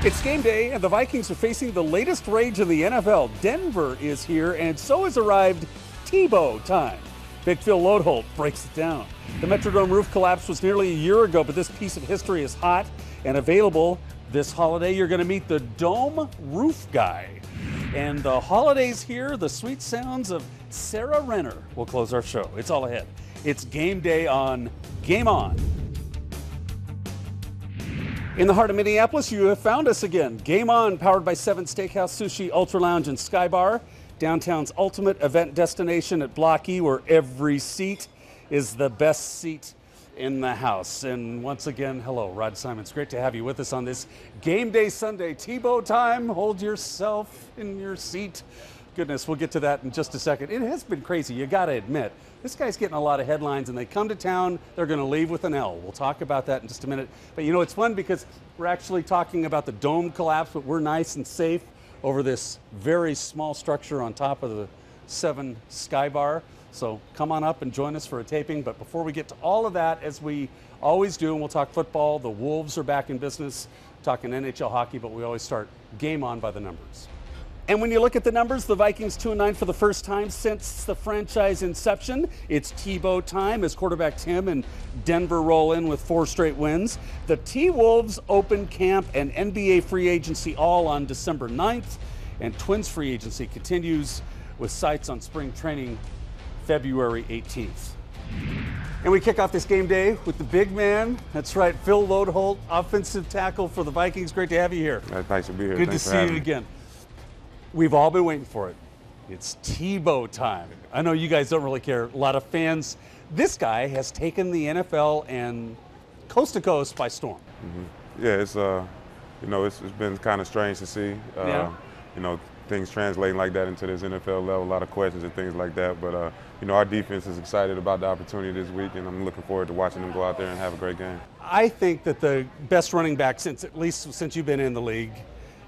It's game day, and the Vikings are facing the latest rage in the NFL. Denver is here, and so has arrived Tebow time. Big Phil Loadholt breaks it down. The Metrodome roof collapse was nearly a year ago, but this piece of history is hot and available this holiday. You're going to meet the Dome Roof Guy. And the holiday's here, the sweet sounds of Sara Renner will close our show. It's all ahead. It's game day on GameOn. In the heart of Minneapolis, you have found us again. GameOn, powered by 7 Steakhouse, Sushi, Ultralounge, and Skybar. Downtown's ultimate event destination at Block E, where every seat is the best seat in the house. And once again, hello, Rod Simon. It's great to have you with us on this Game Day Sunday. Tebow time, hold yourself in your seat. Goodness, we'll get to that in just a second. It has been crazy, you gotta admit. This guy's getting a lot of headlines, and they come to town, they're gonna leave with an L. We'll talk about that in just a minute. But you know, it's fun because we're actually talking about the dome collapse, but we're nice and safe over this very small structure on top of the 7 Skybar. So come on up and join us for a taping. But before we get to all of that, as we always do, and we'll talk football, the Wolves are back in business, talking NHL hockey, but we always start Game On by the numbers. And when you look at the numbers, the Vikings 2-9 for the first time since the franchise inception. It's Tebow time as quarterback Tim and Denver roll in with 4 straight wins. The T-Wolves open camp and NBA free agency all on December 9th. And Twins free agency continues with sights on spring training February 18th. And we kick off this game day with the big man. That's right, Phil Loadholt, offensive tackle for the Vikings. Great to have you here. Nice to be here. Good to see you again. We've all been waiting for it. It's Tebow time. I know you guys don't really care. A lot of fans. This guy has taken the NFL and coast to coast by storm. Mm-hmm. Yeah, it's it's been kind of strange to see. Things translating like that into this NFL level. A lot of questions and things like that. But our defense is excited about the opportunity this week, and I'm looking forward to watching them go out there and have a great game. I think that the best running back since you've been in the league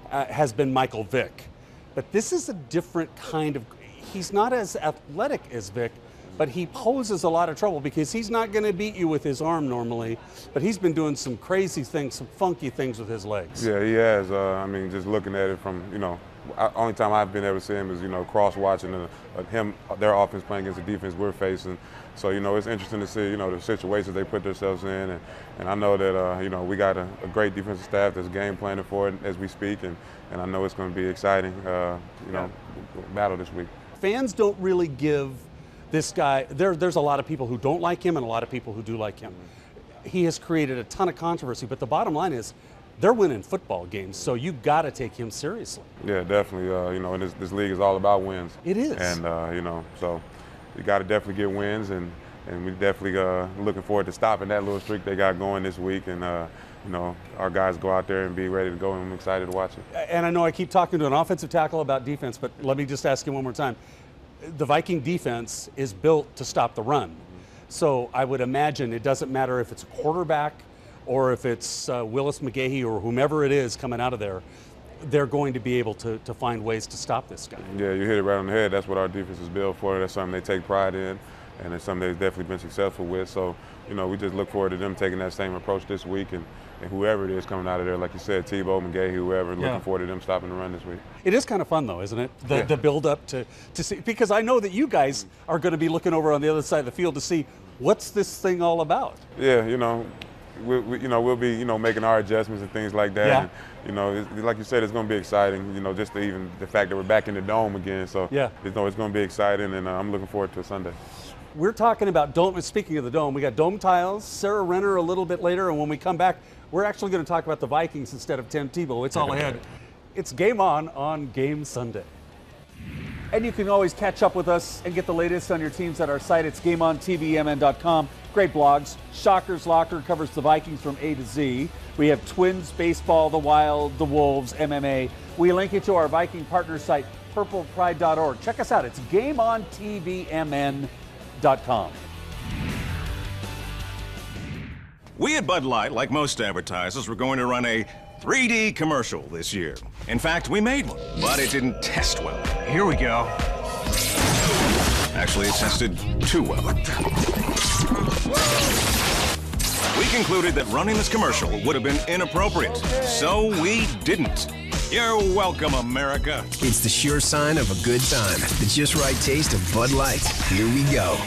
has been Michael Vick. But this is a different kind of, he's not as athletic as Vic, but he poses a lot of trouble because he's not going to beat you with his arm normally, but he's been doing some crazy things, some funky things with his legs. Yeah, he has. Just looking at it from, only time I've been able to see him is, cross-watching their offense playing against the defense we're facing. So, it's interesting to see, the situations they put themselves in. And I know that, we got a great defensive staff that's game planning for it as we speak. And I know it's going to be exciting, battle this week. Fans don't really give this guy, there's a lot of people who don't like him and a lot of people who do like him. He has created a ton of controversy, but the bottom line is they're winning football games, so you got to take him seriously. Yeah, definitely. And this league is all about wins. It is. And, so you got to definitely get wins, and we definitely looking forward to stopping that little streak they got going this week. And, our guys go out there and be ready to go, and I'm excited to watch it. And I know I keep talking to an offensive tackle about defense, but let me just ask you one more time. The Viking defense is built to stop the run. So I would imagine it doesn't matter if it's a quarterback or if it's Willis McGahee or whomever it is coming out of there, they're going to be able to find ways to stop this guy. Yeah, you hit it right on the head. That's what our defense is built for. That's something they take pride in, and it's something they've definitely been successful with. So, we just look forward to them taking that same approach this week, and whoever it is coming out of there, like you said, Tebow, McGahee, whoever, looking forward to them stopping the run this week. It is kind of fun, though, isn't it? The build up to see, because I know that you guys are going to be looking over on the other side of the field to see what's this thing all about. Yeah, we'll be making our adjustments and things like that. Yeah. And, like you said, it's going to be exciting. Just even the fact that we're back in the dome again. So yeah, it's going to be exciting, and I'm looking forward to Sunday. We're talking about dome. Speaking of the dome, we got dome tiles, Sara Renner a little bit later, and when we come back, we're actually going to talk about the Vikings instead of Tim Tebow. It's all ahead. It's Game On Game Sunday. And you can always catch up with us and get the latest on your teams at our site. It's GameOnTVMN.com. Great blogs. Shockers Locker covers the Vikings from A to Z. We have Twins, baseball, the Wild, the Wolves, MMA. We link you to our Viking partner site, purplepride.org. Check us out. It's GameOnTVMN.com. We at Bud Light, like most advertisers, were going to run a 3D commercial this year. In fact, we made one, but it didn't test well. Here we go. Actually, it tested too well. We concluded that running this commercial would have been inappropriate, so we didn't. You're welcome, America. It's the sure sign of a good time. The just right taste of Bud Light. Here we go.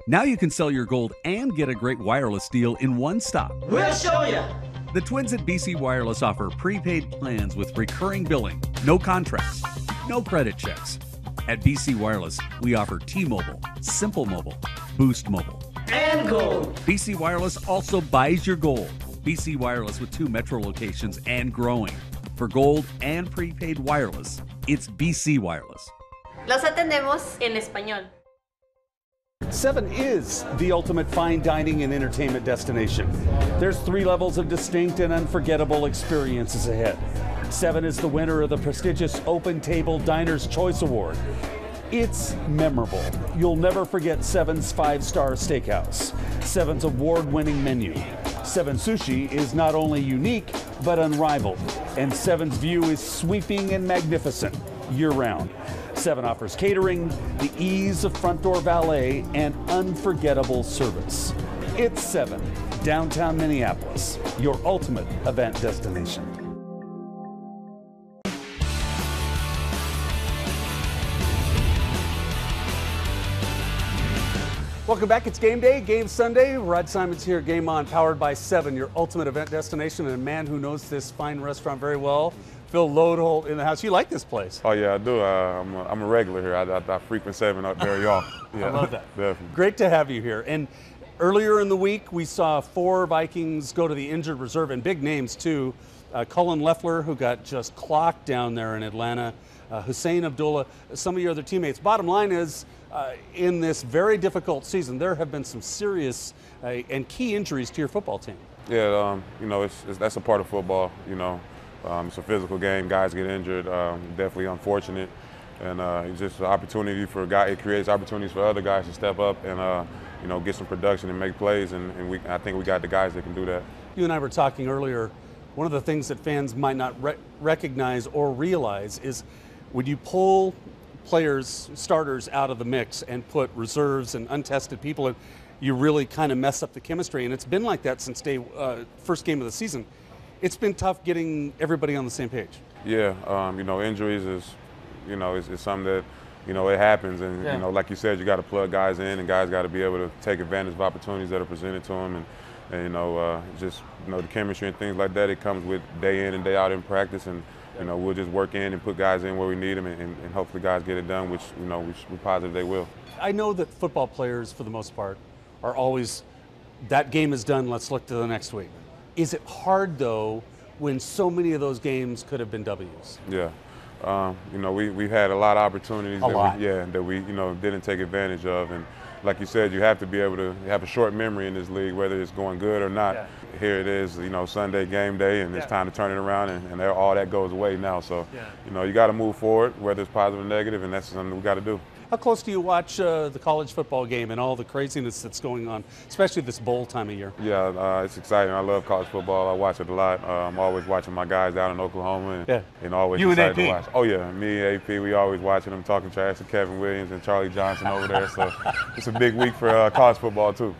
Now you can sell your gold and get a great wireless deal in one stop. We'll show you. The twins at BC Wireless offer prepaid plans with recurring billing, no contracts, no credit checks. At BC Wireless, we offer T-Mobile, Simple Mobile, Boost Mobile, And gold. BC Wireless also buys your gold. BC Wireless with 2 metro locations and growing. For gold and prepaid wireless, it's BC Wireless. Los atendemos en español. 7 is the ultimate fine dining and entertainment destination. There's 3 levels of distinct and unforgettable experiences ahead. 7 is the winner of the prestigious Open Table Diners Choice Award. It's memorable. You'll never forget 7's 5-star steakhouse, 7's award-winning menu. 7 Sushi is not only unique, but unrivaled. And 7's view is sweeping and magnificent year-round. 7 offers catering, the ease of front door valet, and unforgettable service. It's 7, downtown Minneapolis, your ultimate event destination. Welcome back. It's game day, game Sunday. Rod Simon's here, GameOn, powered by 7, your ultimate event destination, and a man who knows this fine restaurant very well, Phil Loadholt in the house. You like this place? Oh yeah, I do. I'm a regular here. I frequent 7 up very often. Yeah. I love that. Definitely. Great to have you here. And earlier in the week, we saw 4 Vikings go to the injured reserve, and big names too. Cullen Loeffler, who got just clocked down there in Atlanta. Hussein Abdullah, some of your other teammates. Bottom line is, in this very difficult season, there have been some serious and key injuries to your football team. Yeah, you know, that's a part of football. You know, it's a physical game. Guys get injured. Definitely unfortunate, and it's just an opportunity for a guy. It creates opportunities for other guys to step up and you know, get some production and make plays. And I think we got the guys that can do that. You and I were talking earlier. One of the things that fans might not recognize or realize is when you pull players, starters out of the mix and put reserves and untested people in, you really kind of mess up the chemistry. And it's been like that since first game of the season. It's been tough getting everybody on the same page. Yeah, you know, injuries is, you know, is something that, you know, it happens. And, you know, like you said, you got to plug guys in, and guys got to be able to take advantage of opportunities that are presented to them. And you know, just, you know, the chemistry and things like that, it comes with day in and day out in practice. And, you know, we'll just work in and put guys in where we need them, and hopefully guys get it done, which, you know, we're positive they will. I know that football players, for the most part, are always, that game is done, let's look to the next week. Is it hard, though, when so many of those games could have been W's? Yeah. You know, we've had a lot of opportunities that we, you know, didn't take advantage of. And like you said, you have to be able to have a short memory in this league, whether it's going good or not. Yeah. Here it is, you know, Sunday game day, and it's time to turn it around, and all that goes away now. So, you know, you got to move forward, whether it's positive or negative, and that's something we got to do. How close do you watch the college football game and all the craziness that's going on, especially this bowl time of year? Yeah, it's exciting. I love college football. I watch it a lot. I'm always watching my guys down in Oklahoma, and always excited to watch. Oh yeah, me and AP, we always watching them, talking trash to Kevin Williams and Charlie Johnson over there. So it's a big week for college football too,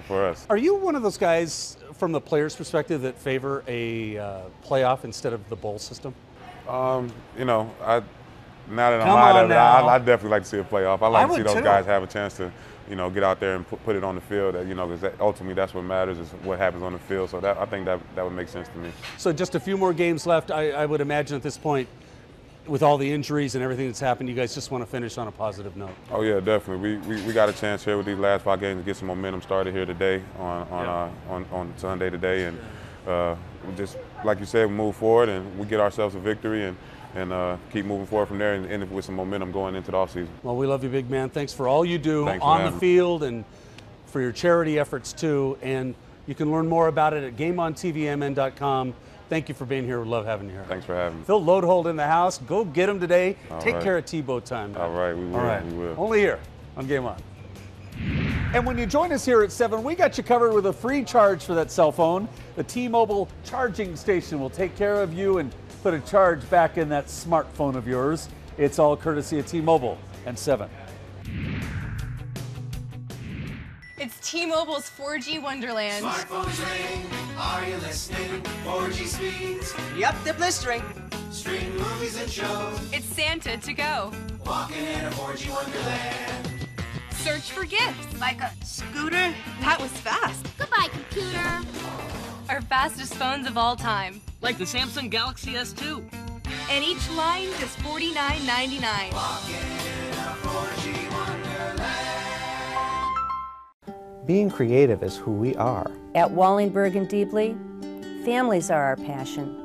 for us. Are you one of those guys, from the player's perspective, that favor a playoff instead of the bowl system? You know, now that I'm out of it, I definitely like to see a playoff. I like to see those guys have a chance to, you know, get out there and put it on the field. You know, because ultimately that's what matters, is what happens on the field. So I think that would make sense to me. So just a few more games left. I would imagine at this point, with all the injuries and everything that's happened, you guys just want to finish on a positive note. Oh yeah, definitely. We got a chance here with these last 5 games to get some momentum started here today on Sunday today, and just like you said, we move forward and we get ourselves a victory and keep moving forward from there and end with some momentum going into the offseason. Well, we love you, big man. Thanks for all you do on the field and for your charity efforts too. And you can learn more about it at GameOnTVMN.com. Thank you for being here. We love having you here. Thanks for having me. Phil Loadholt in the house. Go get him today. Take care of Tebow time. Man. All right, we will. All right. We will. Only here on Game On. And when you join us here at 7, we got you covered with a free charge for that cell phone. The T-Mobile charging station will take care of you and put a charge back in that smartphone of yours. It's all courtesy of T-Mobile and 7. It's T-Mobile's 4G Wonderland. Smartphones ring, are you listening? 4G speeds. Yep, they're blistering. Stream movies and shows. It's Santa to go. Walking in a 4G Wonderland. Search for gifts. Like a scooter? That was fast. Goodbye, computer. Our fastest phones of all time. Like the Samsung Galaxy S2. And each line is $49.99. Walking in a 4G Wonderland. Being creative is who we are. At Wallingberg and Deeply, families are our passion.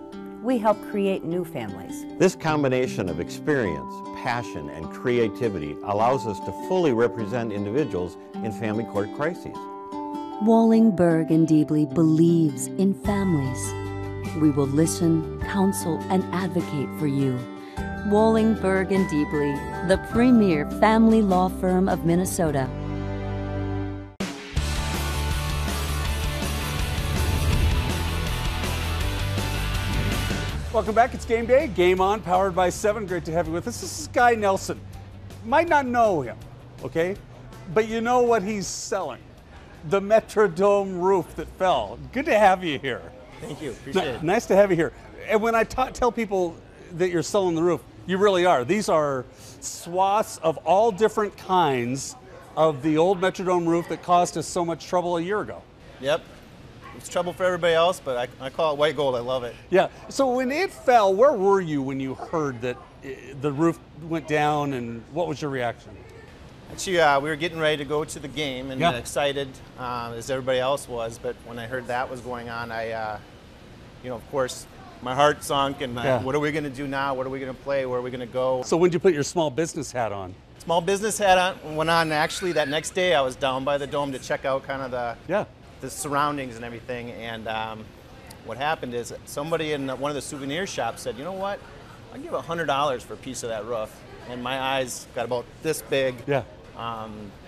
We help create new families. This combination of experience, passion, and creativity allows us to fully represent individuals in family court crises. Wallingberg and Deeply believes in families. We will listen, counsel, and advocate for you. Wallingberg and Deeply, the premier family law firm of Minnesota. Welcome back. It's game day. Game On, powered by 7. Great to have you with us. This is Guy Nelson. Might not know him, okay? But you know what he's selling. The Metrodome roof that fell. Good to have you here. Thank you. Appreciate it. Nice to have you here. And when I tell people that you're selling the roof, you really are. These are swaths of all different kinds of the old Metrodome roof that caused us so much trouble a year ago. Yep. It's trouble for everybody else, but I call it white gold. I love it. Yeah. So when it fell, where were you when you heard that the roof went down, and what was your reaction? Actually, we were getting ready to go to the game and excited as everybody else was, but when I heard that was going on, of course, my heart sunk, and what are we going to do now? What are we going to play? Where are we going to go? So when did you put your small business hat on? Small business hat went on. Actually, that next day I was down by the Dome to check out kind of the surroundings and everything, and what happened is somebody in one of the souvenir shops said, you know what, I'll give $100 for a piece of that roof, and my eyes got about this big. Yeah.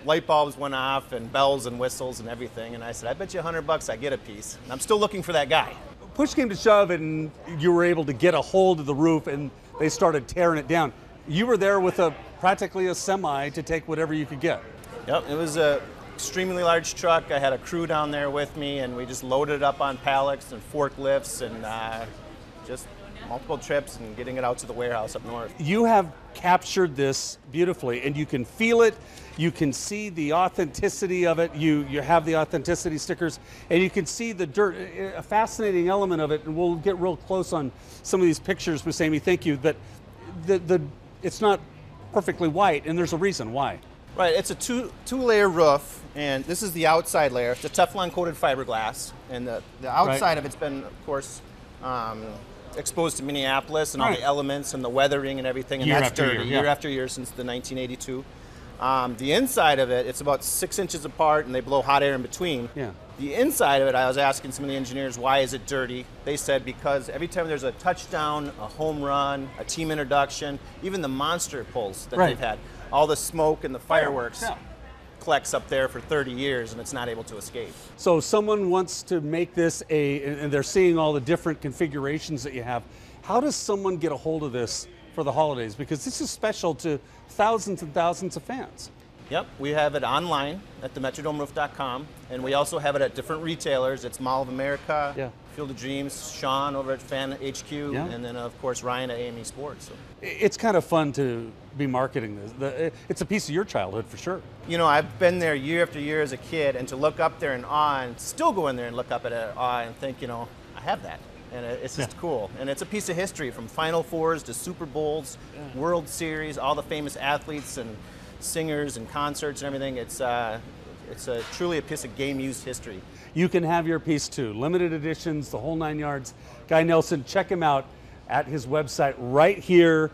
Light bulbs went off and bells and whistles and everything, and I said, I bet you $100 I get a piece, and I'm still looking for that guy. Push came to shove, and you were able to get a hold of the roof, and they started tearing it down. You were there with practically a semi to take whatever you could get. Yep, it was a extremely large truck. I had a crew down there with me, and we just loaded it up on pallets and forklifts, and just multiple trips and getting it out to the warehouse up north. You have captured this beautifully, and you can feel it. You can see the authenticity of it. You have the authenticity stickers, and you can see the dirt. A fascinating element of it, and we'll get real close on some of these pictures, Miss Amy. Thank you. That it's not perfectly white, and there's a reason why. Right, it's a two-layer roof, and this is the outside layer. It's a Teflon-coated fiberglass, and the outside of it's been, of course, exposed to Minneapolis and all the elements and the weathering and everything, and that's dirty year after year since the 1982. The inside of it, it's about 6 inches apart, and they blow hot air in between. Yeah. The inside of it, I was asking some of the engineers, why is it dirty? They said because every time there's a touchdown, a home run, a team introduction, even the monster pulls that they've had, all the smoke and the fireworks collects up there for 30 years, and it's not able to escape. So someone wants to make this and they're seeing all the different configurations that you have. How does someone get a hold of this for the holidays? Because this is special to thousands and thousands of fans. Yep, we have it online at themetrodomeroof.com, and we also have it at different retailers. It's Mall of America, Field of Dreams, Sean over at Fan HQ, and then of course Ryan at AME Sports. So. It's kind of fun to be marketing this. It's a piece of your childhood for sure. You know, I've been there year after year as a kid, and to look up there in awe, and still go in there and look up at it in awe and think, you know, I have that. And it's just cool. And it's a piece of history from Final Fours to Super Bowls, World Series, all the famous athletes and singers and concerts and everything. It's truly a piece of game-used history. You can have your piece too. Limited editions, the whole 9 yards. Guy Nelson, check him out at his website right here.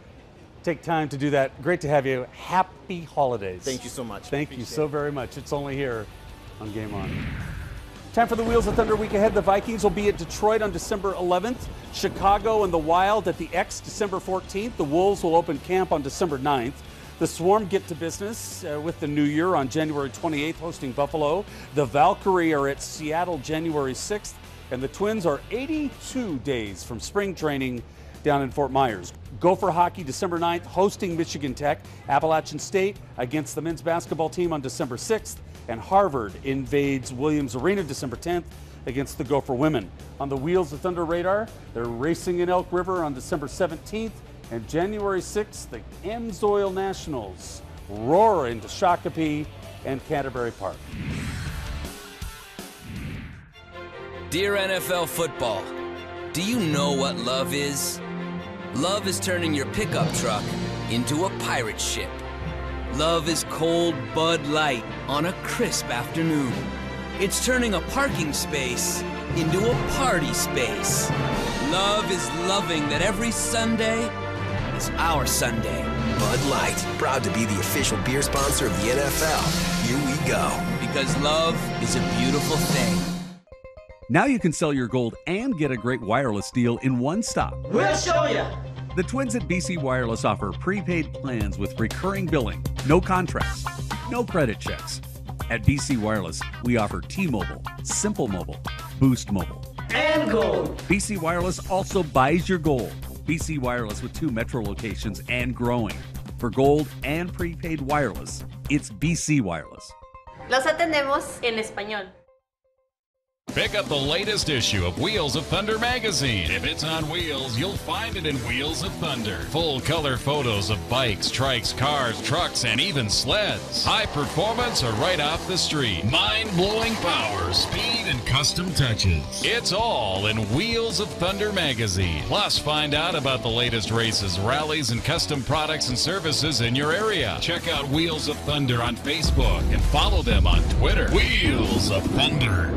Take time to do that. Great to have you. Happy holidays. Thank you so much. Thank you so very much. It's only here on Game On. Time for the Wheels of Thunder week ahead. The Vikings will be at Detroit on December 11th, Chicago and the Wild at the X December 14th. The Wolves will open camp on December 9th. The Swarm get to business with the New Year on January 28th, hosting Buffalo. The Valkyrie are at Seattle January 6th, and the Twins are 82 days from spring training down in Fort Myers. Gopher hockey December 9th hosting Michigan Tech. Appalachian State against the men's basketball team on December 6th. And Harvard invades Williams Arena December 10th against the Gopher women. On the Wheels of Thunder radar, they're racing in Elk River on December 17th. And January 6th, the Amsoil Nationals roar into Shakopee and Canterbury Park. Dear NFL football, do you know what love is? Love is turning your pickup truck into a pirate ship. Love is cold Bud Light on a crisp afternoon. It's turning a parking space into a party space. Love is loving that every Sunday is our Sunday. Bud Light, proud to be the official beer sponsor of the NFL. Here we go. Because love is a beautiful thing. Now you can sell your gold and get a great wireless deal in one stop. We'll show you. The twins at BC Wireless offer prepaid plans with recurring billing, no contracts, no credit checks. At BC Wireless, we offer T-Mobile, Simple Mobile, Boost Mobile, And gold. BC Wireless also buys your gold. BC Wireless with 2 metro locations and growing. For gold and prepaid wireless, it's BC Wireless. Los atendemos en español. Pick up the latest issue of Wheels of Thunder magazine. If it's on wheels, you'll find it in Wheels of Thunder. Full color photos of bikes, trikes, cars, trucks, and even sleds. High performance or right off the street. Mind-blowing power, speed, and custom touches. It's all in Wheels of Thunder magazine. Plus, find out about the latest races, rallies, and custom products and services in your area. Check out Wheels of Thunder on Facebook and follow them on Twitter. Wheels of Thunder.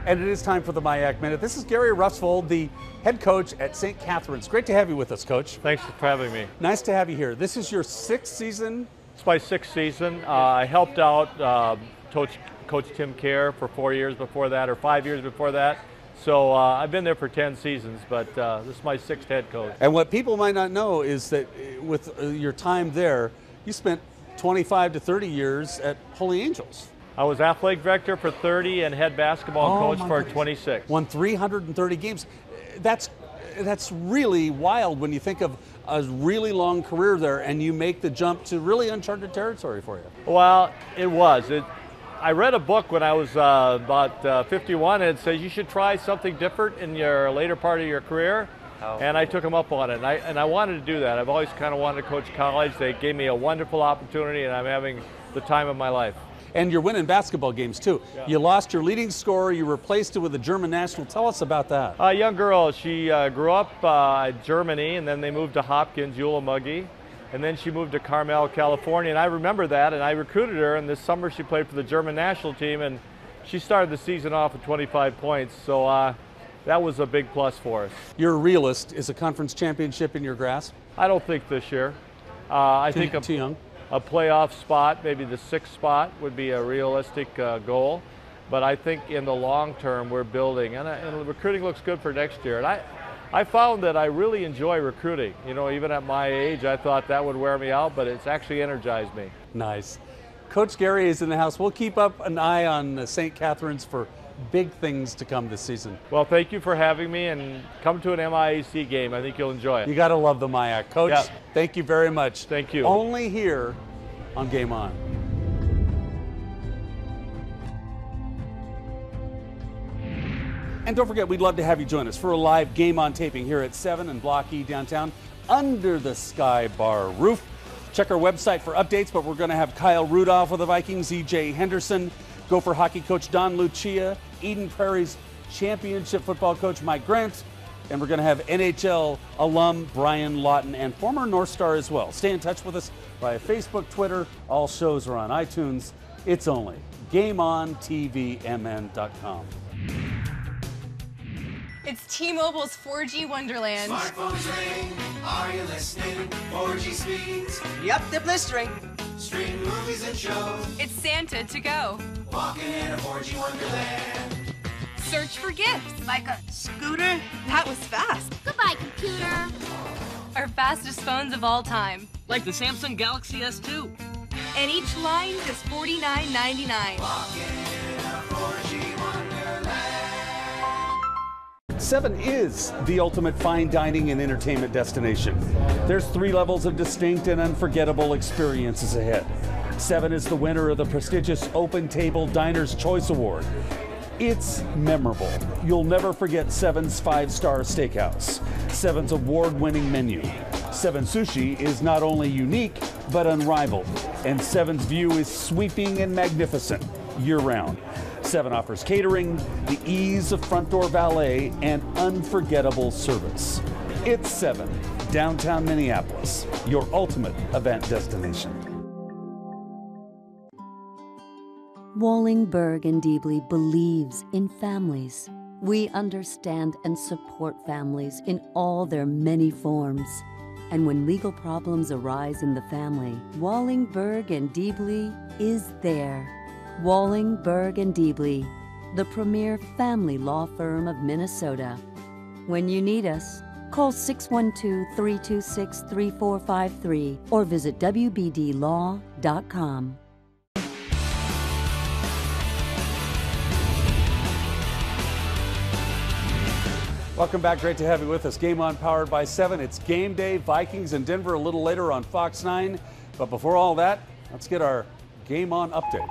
And it is time for the MIAC Minute. This is Gary Rusvold, the head coach at St. Catherine's. Great to have you with us, Coach. Thanks for having me. Nice to have you here. This is your 6th season? It's my 6th season. I helped out Coach Tim Kerr for 4 years before that, or 5 years before that. So I've been there for 10 seasons, but this is my 6th head coach. And what people might not know is that with your time there, you spent 25 to 30 years at Holy Angels. I was athletic director for 30 and head basketball coach for 26. Won 330 games. That's really wild when you think of a really long career there and you make the jump to really uncharted territory for you. Well, it was. I read a book when I was about 51 and it says you should try something different in your later part of your career. And I took them up on it, and I wanted to do that. I've always kind of wanted to coach college. They gave me a wonderful opportunity, and I'm having the time of my life. And you're winning basketball games too. Yeah. You lost your leading scorer, you replaced it with a German national. Tell us about that. A young girl, she grew up in Germany, and then they moved to Hopkins, Eula Muggy, and then she moved to Carmel, California, and I remember that, and I recruited her, and this summer she played for the German national team, and she started the season off with 25 points, so that was a big plus for us. You're a realist. Is a conference championship in your grasp? I don't think this year. I think too young. A playoff spot, maybe the 6th spot, would be a realistic goal. But I think in the long term, we're building, and recruiting looks good for next year. And I found that I really enjoy recruiting. You know, even at my age, I thought that would wear me out, but it's actually energized me. Nice. Coach Gary is in the house. We'll keep up an eye on St. Catherine's for big things to come this season. Well, thank you for having me, and come to an MIAC game. I think you'll enjoy it. You got to love the MIAC. Coach, yeah. Thank you very much. Thank you. Only here on Game On. And don't forget, we'd love to have you join us for a live Game On taping here at 7 and Block E downtown under the Skybar roof. Check our website for updates, but we're going to have Kyle Rudolph of the Vikings, E.J. Henderson, Gopher hockey coach Don Lucia, Eden Prairie's championship football coach Mike Grant, and we're going to have NHL alum Brian Lawton and former North Star as well. Stay in touch with us via Facebook, Twitter. All shows are on iTunes. It's only GameOnTVMN.com. It's T-Mobile's 4G Wonderland. Smartphones ring. Are you listening? 4G speeds. Yep, they're blistering. Stream movies and shows. It's Santa to go. Walking in a 4G Wonderland. Search for gifts. Like a scooter? That was fast. Goodbye, computer. are fastest phones of all time. Like the Samsung Galaxy S2. And each line is $49.99. 7 is the ultimate fine dining and entertainment destination. There's 3 levels of distinct and unforgettable experiences ahead. 7 is the winner of the prestigious Open Table Diner's Choice Award. It's memorable. You'll never forget 7's 5-star steakhouse, 7's award-winning menu. 7 Sushi is not only unique, but unrivaled. And 7's view is sweeping and magnificent year-round. 7 offers catering, the ease of front door valet, and unforgettable service. It's 7, downtown Minneapolis, your ultimate event destination. Wallingberg and Deebly believes in families. We understand and support families in all their many forms. And when legal problems arise in the family, Wallingberg and Deebly is there. Wallingberg and Deebly, the premier family law firm of Minnesota. When you need us, call 612-326-3453 or visit wbdlaw.com. Welcome back. Great to have you with us. Game On powered by 7. It's game day. Vikings in Denver a little later on Fox 9. But before all that, let's get our Game On update.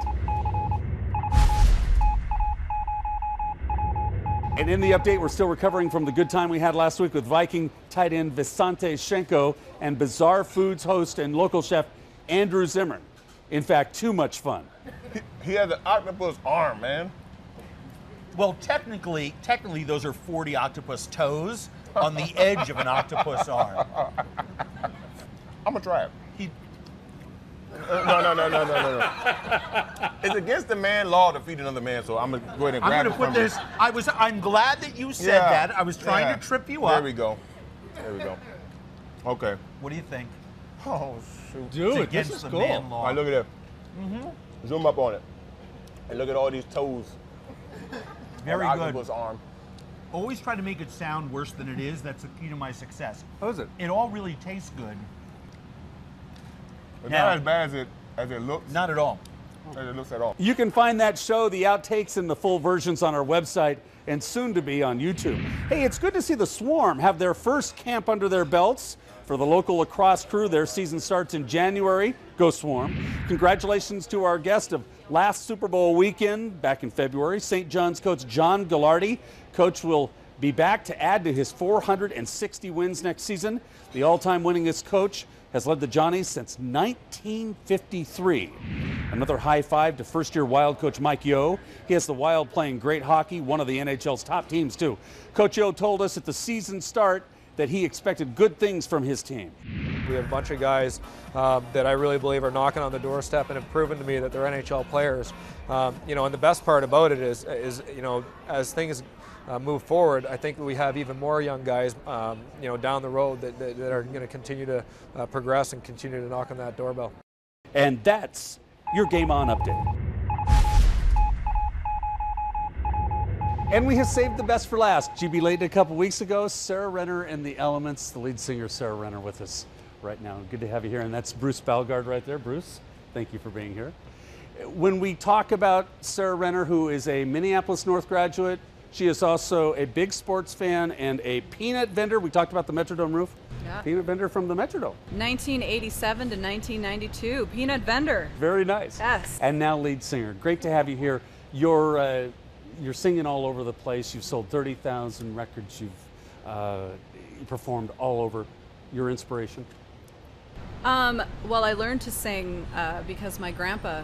And in the update, we're still recovering from the good time we had last week with Viking tight end Visante Shenko and Bizarre Foods host and local chef Andrew Zimmern. In fact, too much fun. He has an octopus arm, man. Well, technically, those are 40 octopus toes on the edge of an octopus arm. I'm gonna try it. No. It's against the man law to feed another man, so I'm gonna go ahead and grab it from you. I'm glad that you said that. I was trying to trip you up. There we go. Okay. What do you think? Oh, shoot. Dude, this is cool. Man law. All right, look at that. Zoom up on it. And look at all these toes. Very good. Octopus arm. Always try to make it sound worse than it is. That's the key to my success. How is it? It all really tastes good. It's not as bad as it looks. Not at all. As it looks at all. You can find that show, the outtakes, and the full versions on our website and soon to be on YouTube. Hey, it's good to see the Swarm have their first camp under their belts. For the local lacrosse crew, their season starts in January. Go Swarm. Congratulations to our guest of last Super Bowl weekend back in February, St. John's coach John Gallardi. Coach will be back to add to his 460 wins next season. The all-time winningest coach has led the Johnnies since 1953. Another high five to first-year Wild coach Mike Yeo. He has the Wild playing great hockey, one of the NHL's top teams too. Coach Yeo told us at the season start that he expected good things from his team. We have a bunch of guys that I really believe are knocking on the doorstep and have proven to me that they're NHL players. You know, and the best part about it is you know, as things move forward, I think we have even more young guys, you know, down the road that are going to continue to progress and continue to knock on that doorbell. And that's your Game On update. And we have saved the best for last. GB late a couple weeks ago, Sara Renner and the Elements, the lead singer Sara Renner with us right now. Good to have you here. And that's Bruce Balgard right there. Bruce, thank you for being here. When we talk about Sara Renner, who is a Minneapolis North graduate, she is also a big sports fan and a peanut vendor. We talked about the Metrodome roof. Yeah. Peanut vendor from the Metrodome. 1987 to 1992, peanut vendor. Very nice. Yes. And now lead singer. Great to have you here. You're singing all over the place. You've sold 30,000 records. You've performed all over. Your inspiration? Well, I learned to sing because my grandpa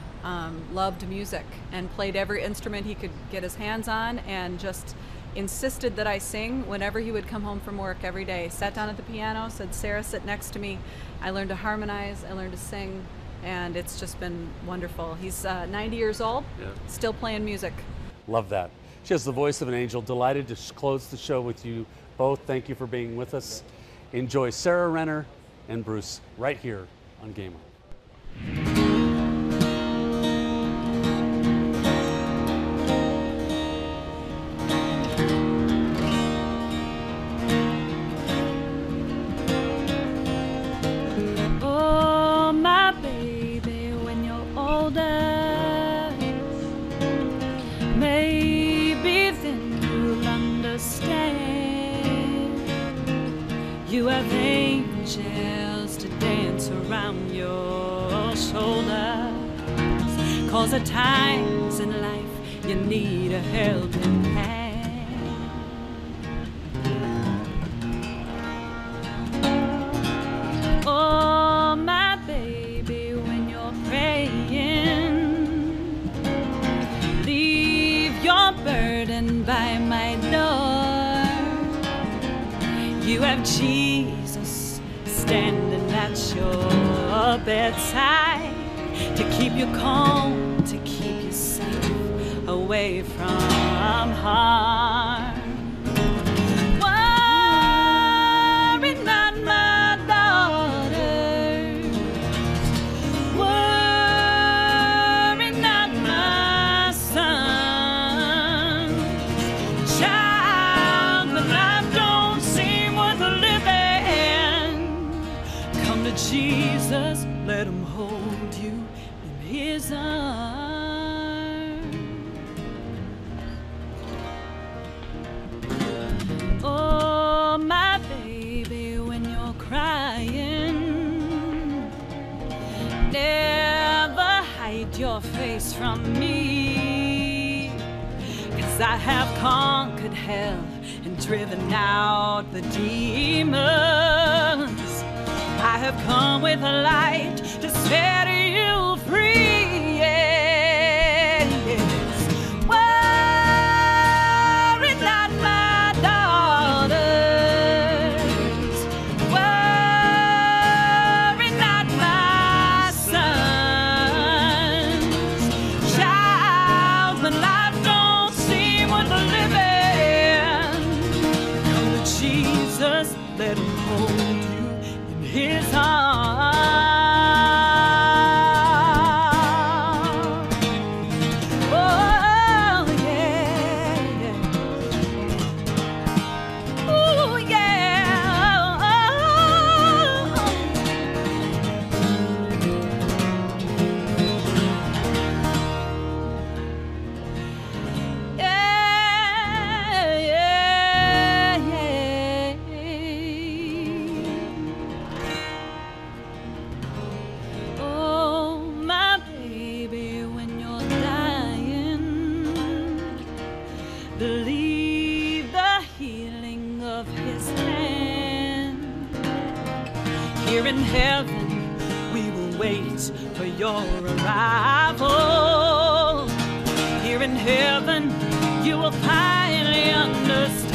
loved music and played every instrument he could get his hands on and just insisted that I sing whenever he would come home from work every day. Sat down at the piano, said, "Sarah, sit next to me." I learned to harmonize, I learned to sing, and it's just been wonderful. He's 90 years old, still playing music. Love that. She has the voice of an angel. Delighted to close the show with you both. Thank you for being with us. Enjoy Sara Renner and Bruce right here on Game On. have angels to dance around your shoulders. 'Cause at times in life you need a helping hand. Oh, my baby, when you're praying, leave your burden by my door. You have Jesus standing at your bedside to keep you calm, to keep you safe away from harm. Worry not, my daughters. Worry not, my son. Child, when life don't seem worth living, come to Jesus, let him hold you in his arms. Oh, my baby, when you're crying, never hide your face from me. 'Cause I have conquered hell and driven out the demons. I have come with a light to set you free. Yes. Worry not, my daughters. Worry not, my sons. Child, when life don't seem worth living, come to Jesus, let him hold you in his arms. Oh, yeah, yeah. Ooh, yeah. Yeah, yeah, yeah. Oh, my baby, when you're dying, believe the healing of his hand. Here in heaven, we will wait for your arrival. Here in heaven, you will finally understand.